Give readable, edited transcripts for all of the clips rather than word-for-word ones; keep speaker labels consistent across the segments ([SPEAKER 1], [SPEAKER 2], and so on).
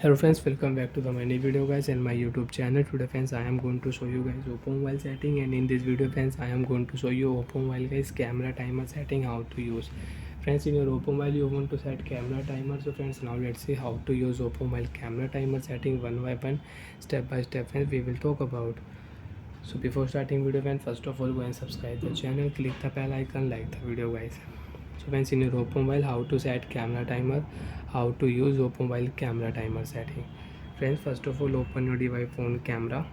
[SPEAKER 1] Hello friends, welcome back to the my new video guys and my YouTube channel. Today friends I am going to show you guys oppo mobile setting, and in this video friends I am going to show you oppo mobile guys camera timer setting, how to use. Friends, in your oppo mobile you want to set camera timer. So friends, now let's see how to use oppo mobile camera timer setting one by one, step by step friends we will talk about. So before starting video friends, first of all go and subscribe the channel, click the bell icon, like the video guys. So friends, in your oppo mobile, how to set camera timer, how to use oppo mobile camera timer setting. Friends, first of all open your device phone camera.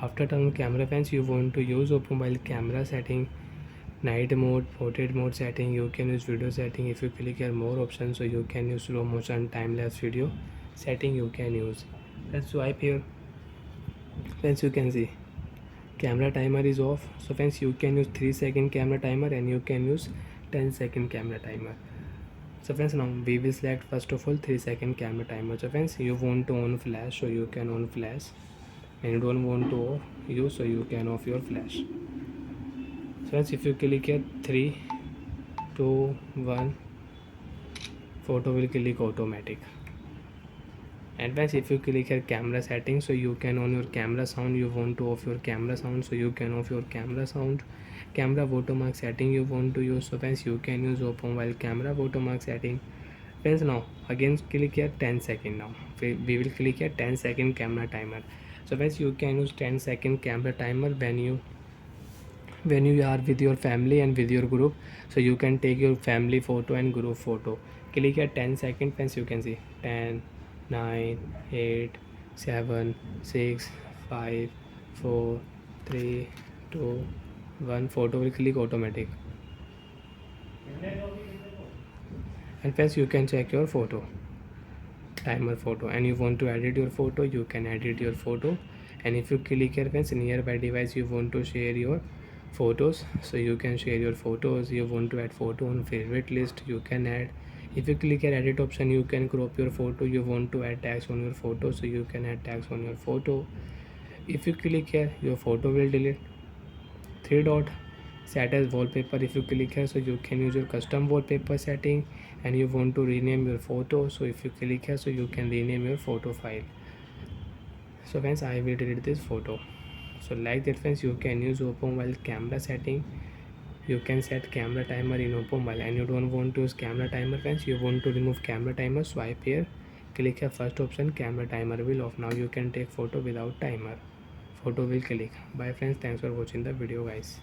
[SPEAKER 1] After turn on camera friends, you want to use oppo mobile camera setting, night mode, portrait mode setting. You can use video setting. If you click here more options, so you can use slow motion, time lapse video setting you can use. Let's swipe here. Friends, you can see camera timer is off. So friends, you can use 3-second camera timer and you can use 10-second camera timer. So friends, now we will select first of all 3-second camera timer. So friends, you want to on flash, so you can on flash, and you don't want to off use, so you can off your flash. So friends, if you click here 3 2 1, photo will click automatic. And friends, if you click here camera settings, so you can on your camera sound, you want to off your camera sound, so you can off your camera sound. Camera watermark setting you want to use, so friends you can use oppo mobile camera watermark setting. Friends, now again click here 10-second. Now we will click here 10-second camera timer. So friends, you can use 10-second camera timer when you are with your family and with your group, so you can take your family photo and group photo. Click here 10-second friends, you can see 10 9 8 7 6 5 4 3 2 1, photo will click automatic. And friends, you can check your photo timer photo, and you want to edit your photo, you can edit your photo. And if you click here friends, nearby device you want to share your photos, so you can share your photos. You want to add photo on favorite list, you can add. If you click here edit option, you can crop your photo. You want to add tags on your photo, so you can add tags on your photo. If you click here, your photo will delete. Three dot, set as wallpaper. If you click here, so you can use your custom wallpaper setting. And you want to rename your photo, so if you click here, so you can rename your photo file. So friends, I will delete this photo. So like that friends, you can use oppo mobile camera setting. You can set camera timer in oppo mobile, and you don't want to use camera timer friends, you want to remove camera timer, swipe here, click here first option, camera timer will off. Now you can take photo without timer, photo will click. Bye friends, thanks for watching the video guys.